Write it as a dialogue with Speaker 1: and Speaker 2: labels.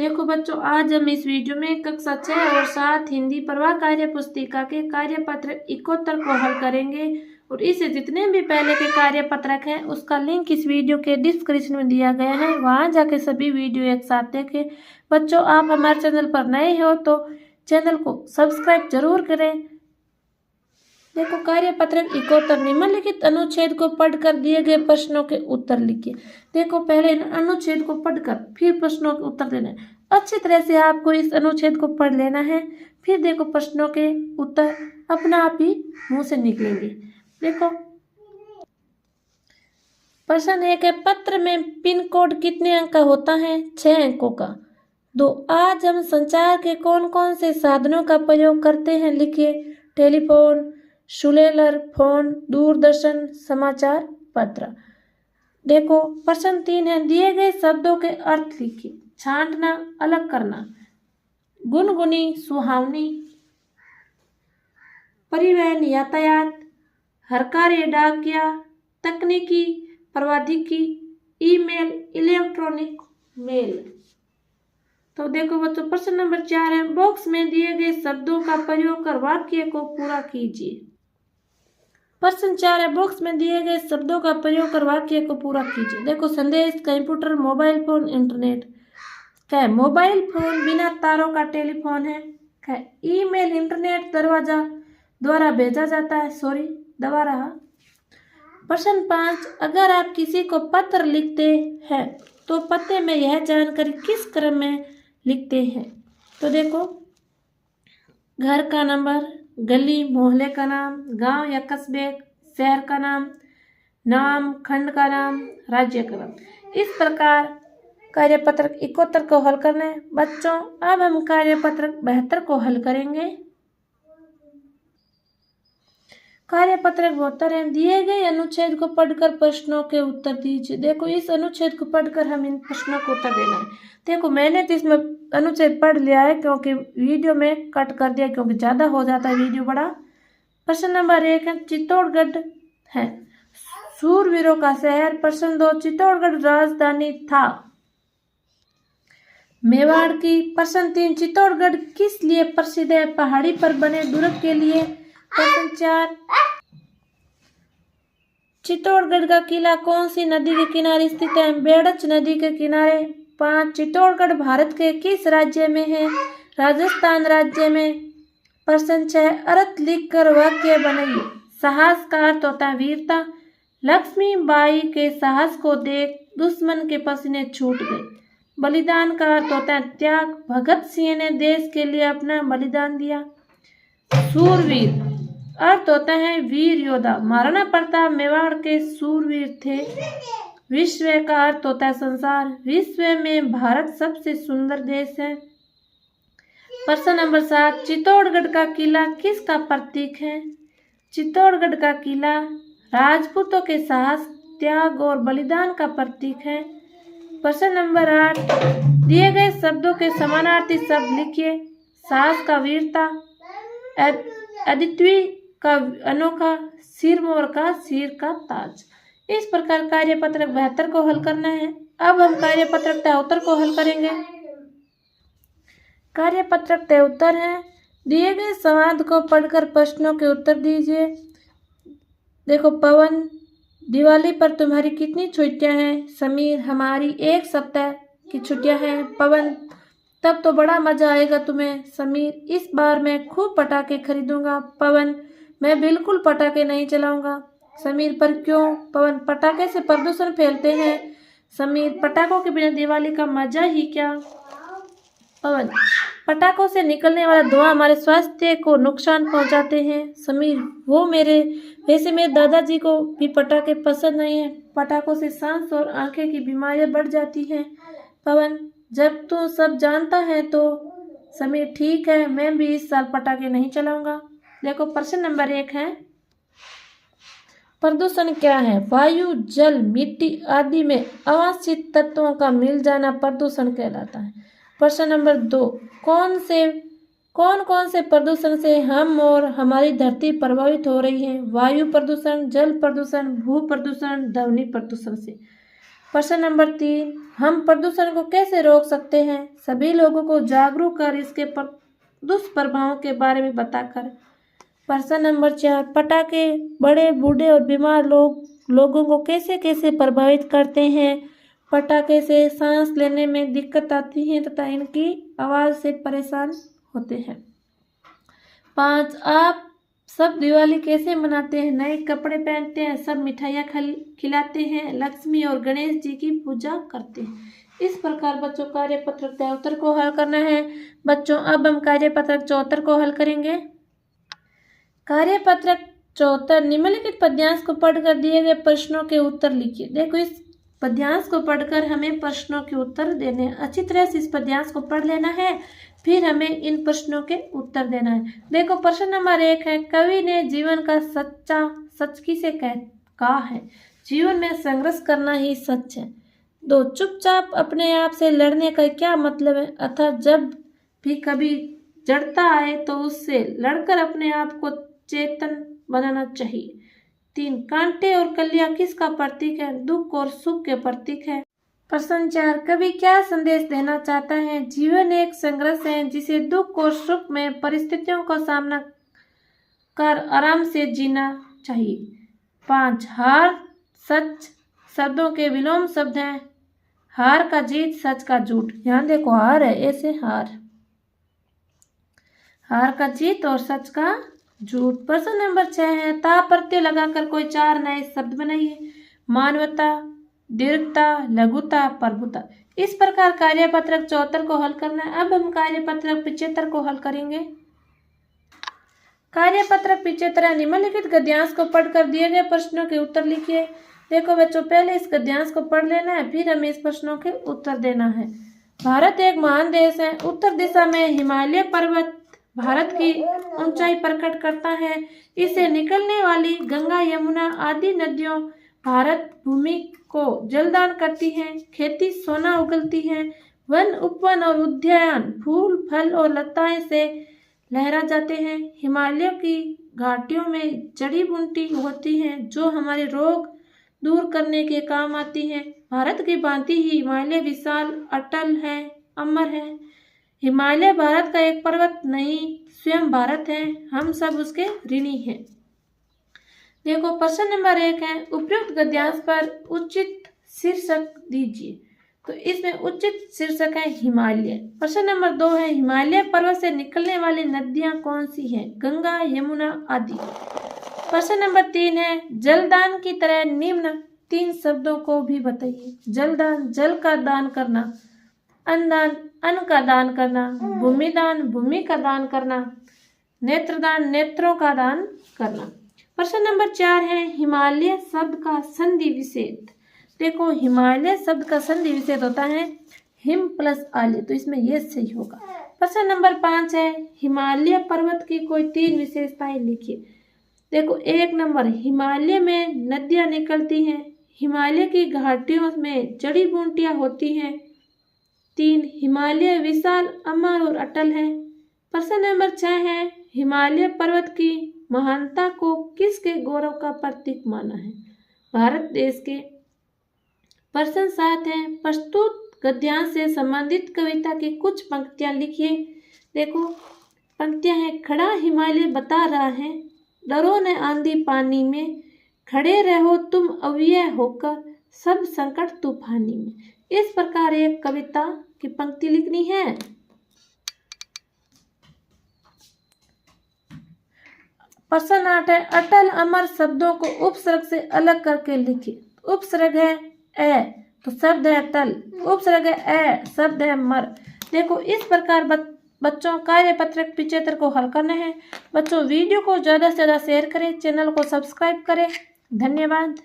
Speaker 1: देखो बच्चों, आज हम इस वीडियो में कक्षा 6 और 7 हिंदी प्रवाह कार्य पुस्तिका के कार्य पत्रक 71 को हल करेंगे। और इसे जितने भी पहले के कार्य पत्रक हैं उसका लिंक इस वीडियो के डिस्क्रिप्शन में दिया गया है, वहां जाके सभी वीडियो एक साथ देखें। बच्चों, आप हमारे चैनल पर नए हो तो चैनल को सब्सक्राइब जरूर करें। देखो, कार्य पत्रक 71, निम्नलिखित अनुच्छेद को पढ़कर दिए गए प्रश्नों के उत्तर लिखिए। देखो, पहले अनुच्छेद को पढ़कर फिर प्रश्नों के उत्तर देना है। अच्छी तरह से आपको इस अनुच्छेद को पढ़ लेना है, फिर देखो प्रश्नों के उत्तर अपना आप ही मुंह से निकलेंगे। देखो, प्रश्न 1 है, पत्र में पिन कोड कितने अंक का होता है? 6 अंकों का। 2, आज हम संचार के कौन कौन से साधनों का प्रयोग करते हैं? लिखिए। टेलीफोन, सेलुलर फोन, दूरदर्शन, समाचार पत्र। देखो, प्रश्न 3 है, दिए गए शब्दों के अर्थ लिखिए। छांटना, अलग करना। गुनगुनी, सुहावनी। परिवहन, यातायात। हर कार्य, डाकिया। तकनीकी, प्रौद्योगिकी। Email, electronic mail. तो देखो बच्चों, प्रश्न नंबर 4 है, बॉक्स में दिए गए शब्दों का प्रयोग कर वाक्य को पूरा कीजिए। प्रश्न 4 है, बॉक्स में दिए गए शब्दों का प्रयोग कर वाक्य को पूरा कीजिए। देखो, संदेश, कंप्यूटर, मोबाइल फोन, इंटरनेट। क्या मोबाइल फोन बिना तारों का टेलीफोन है? क्या ईमेल इंटरनेट दरवाजा द्वारा भेजा जाता है? सॉरी, दबा रहा। प्रश्न 5, अगर आप किसी को पत्र लिखते हैं तो पते में यह जानकारी किस क्रम में लिखते हैं? तो देखो, घर का नंबर, गली मोहल्ले का नाम, गांव या कस्बे, शहर का नाम, खंड का नाम, राज्य का नाम। इस प्रकार कार्यपत्रक 71 को हल करना है। बच्चों, अब हम कार्यपत्रक 72 को हल करेंगे। कार्यपत्रक 72 है, दिए गए अनुच्छेद को पढ़कर प्रश्नों के उत्तर दीजिए। देखो, इस अनुच्छेद को पढ़कर हम इन प्रश्नों को उत्तर देना है। देखो, मैंने तो इसमें अनुच्छेद पढ़ लिया है क्योंकि वीडियो में कट कर दिया क्योंकि ज़्यादा हो जाता है वीडियो बड़ा। प्रश्न नंबर 1 है, चित्तौड़गढ़ है शूरवीरों का शहर। प्रश्न 2, चित्तौड़गढ़ राजधानी था मेवाड़ की। प्रश्न 3, चित्तौड़गढ़ किस लिए प्रसिद्ध है? पहाड़ी पर बने दुर्ग के लिए। प्रश्न 4, चित्तौड़गढ़ का किला कौन सी नदी के किनारे स्थित है? बेड़च नदी के किनारे। 5, चित्तौड़गढ़ भारत के किस राज्य में है? राजस्थान राज्य में। प्रश्न 6, अर्थ लिखकर वाक्य बनाइए। साहस का अर्थ होता है वीरता। लक्ष्मीबाई के साहस को देख दुश्मन के पसीने छूट गए। बलिदान का अर्थ होता है त्याग। भगत सिंह ने देश के लिए अपना बलिदान दिया। सूरवीर अर्थ होता है वीर योद्धा। महाराणा प्रताप मेवाड़ के सूरवीर थे। विश्व का अर्थ होता है संसार। विश्व में भारत सबसे सुंदर देश है। प्रश्न नंबर 7, चित्तौड़गढ़ का किला किसका प्रतीक है? चित्तौड़गढ़ का किला राजपूतों के साहस, त्याग और बलिदान का प्रतीक है। प्रश्न नंबर 8, दिए गए शब्दों के समानार्थी शब्द लिखिए। साहस का वीरता, अद्वितीय का अनोखा, सिरमौर का सिर का ताज। इस प्रकार कार्यपत्रक 72 को हल करना है। अब हम कार्यपत्रक 73 को हल करेंगे। कार्यपत्रक 73 है, दिए गए संवाद को पढ़कर प्रश्नों के उत्तर दीजिए। देखो, पवन, दिवाली पर तुम्हारी कितनी छुट्टियां हैं? समीर, हमारी 1 सप्ताह की छुट्टियां हैं। पवन, तब तो बड़ा मजा आएगा तुम्हें। समीर, इस बार मैं खूब पटाखे खरीदूंगा। पवन, मैं बिल्कुल पटाखे नहीं चलाऊंगा। समीर, पर क्यों? पवन, पटाखे से प्रदूषण फैलते हैं। समीर, पटाखों के बिना दिवाली का मजा ही क्या। पवन, पटाखों से निकलने वाला धुआं हमारे स्वास्थ्य को नुकसान पहुंचाते हैं। समीर, वैसे मेरे दादाजी को भी पटाखे पसंद नहीं है। पटाखों से सांस और आंखें की बीमारियां बढ़ जाती हैं। पवन, जब तू सब जानता है तो। समीर, ठीक है, मैं भी इस साल पटाखे नहीं चलाऊंगा। देखो, प्रश्न नंबर 1 है, प्रदूषण क्या है? वायु, जल, मिट्टी आदि में अवांछित तत्वों का मिल जाना प्रदूषण कहलाता है। प्रश्न नंबर 2, कौन कौन से प्रदूषण से हम और हमारी धरती प्रभावित हो रही है? वायु प्रदूषण, जल प्रदूषण, भू प्रदूषण, ध्वनि प्रदूषण से। प्रश्न नंबर 3, हम प्रदूषण को कैसे रोक सकते हैं? सभी लोगों को जागरूक कर इसके दुष्प्रभावों के बारे में बताकर। प्रश्न नंबर 4, पटाखे बड़े, बूढ़े और बीमार लोगों को कैसे कैसे प्रभावित करते हैं? पटाखे से सांस लेने में दिक्कत आती है तथा इनकी आवाज़ से परेशान होते हैं। 5, आप सब दिवाली कैसे मनाते हैं? नए कपड़े पहनते हैं, सब मिठाइयाँ खिलाते हैं, लक्ष्मी और गणेश जी की पूजा करते हैं। इस प्रकार बच्चों कार्यपत्रक 73 को हल करना है। बच्चों अब हम कार्यपत्रक 74 को हल करेंगे। कार्यपत्रक 74, निम्नलिखित पद्यांश को पढ़कर दिए गए प्रश्नों के उत्तर लिखिए। देखो इस पद्यांश को पढ़कर हमें प्रश्नों के उत्तर देने हैं। अच्छी तरह से इस पद्यांश को पढ़ लेना है, फिर हमें इन प्रश्नों के उत्तर देना है। देखो प्रश्न नंबर 1 है, कवि ने जीवन का सच किसे कहा है? जीवन में संघर्ष करना ही सच है। 2, चुपचाप अपने आप से लड़ने का क्या मतलब है? अर्थात जब भी कभी जड़ता आए तो उससे लड़कर अपने आप को चेतन बनाना चाहिए। 3, कांटे और कलियां किसका प्रतीक है? दुख और सुख के प्रतीक है। प्रश्न 4, कवि क्या संदेश देना चाहता है? जीवन एक संघर्ष है जिसे दुख और सुख में परिस्थितियों का सामना कर आराम से जीना चाहिए। 5, हार सच शब्दों के विलोम शब्द हैं। हार का जीत, सच का झूठ। यहाँ देखो हार है, ऐसे हार का जीत और सच का झूठ। प्रश्न नंबर 6 है, ता प्रत्यय लगाकर कोई 4 नए शब्द बनाइए। मानवता, दीर्घता, लघुता, प्रभुता। इस प्रकार कार्यपत्रक 74 को हल करना है। अब हम कार्यपत्रक 75 को हल करेंगे। कार्यपत्रक 75, निम्नलिखित गद्यांश को पढ़कर दिए गए प्रश्नों के उत्तर लिखिए। देखो बच्चों पहले इस गद्यांश को पढ़ लेना है, फिर हमें इस प्रश्नों के उत्तर देना है। भारत एक महान देश है। उत्तर दिशा में हिमालय पर्वत भारत की ऊंचाई प्रकट करता है। इससे निकलने वाली गंगा, यमुना आदि नदियों भारत भूमि को जलदान करती हैं। खेती सोना उगलती है। वन, उपवन और उद्यान फूल, फल और लताएं से लहरा जाते हैं। हिमालयों की घाटियों में जड़ी बूटी होती हैं जो हमारे रोग दूर करने के काम आती हैं। भारत की भांति ही हिमालय विशाल, अटल है, अमर है। हिमालय भारत का एक पर्वत नहीं, स्वयं भारत है। हम सब उसके ऋणी हैं। देखो प्रश्न नंबर 1 है, उपयुक्त गद्यांश पर उचित शीर्षक दीजिए। तो इसमें उचित शीर्षक है हिमालय। प्रश्न नंबर 2 है, हिमालय पर्वत से निकलने वाली नदियां कौन सी हैं? गंगा, यमुना आदि। प्रश्न नंबर 3 है, जलदान की तरह निम्न 3 शब्दों को भी बताइए। जलदान, जल का दान करना। अन्नदान, अन्न का दान करना। भूमिदान, भूमि का दान करना। नेत्रदान, नेत्रों का दान करना। प्रश्न नंबर 4 है, हिमालय शब्द का संधि विच्छेद। देखो हिमालय शब्द का संधि विच्छेद होता है हिम प्लस आलय, तो इसमें ये सही होगा। प्रश्न नंबर 5 है, हिमालय पर्वत की कोई 3 विशेषताएं लिखिए। देखो 1 नंबर, हिमालय में नदियां निकलती हैं। हिमालय की घाटियों में जड़ी बूटियां होती हैं। 3, हिमालय विशाल, अमर और अटल है। प्रश्न नंबर 6 है, हिमालय पर्वत की महानता को किसके गौरव का प्रतीक माना है? भारत देश के। प्रश्न 7 है, प्रस्तुत गद्यांश से संबंधित कविता की कुछ पंक्तियां लिखिए। देखो पंक्तियां हैं, खड़ा हिमालय बता रहा है, डरो न आंधी पानी में, खड़े रहो तुम अव्यय होकर, सब संकट तूफानी में। इस प्रकार एक कविता की पंक्ति लिखनी है। प्रश्न 8 है, अटल अमर शब्दों को उपसर्ग से अलग करके लिखिए। उपसर्ग है ए तो शब्द है अटल, उपसर्ग है ए शब्द है मर। देखो इस प्रकार बच्चों कार्यपत्रक 75 को हल करना है। बच्चों वीडियो को ज़्यादा से ज़्यादा शेयर करें, चैनल को सब्सक्राइब करें। धन्यवाद।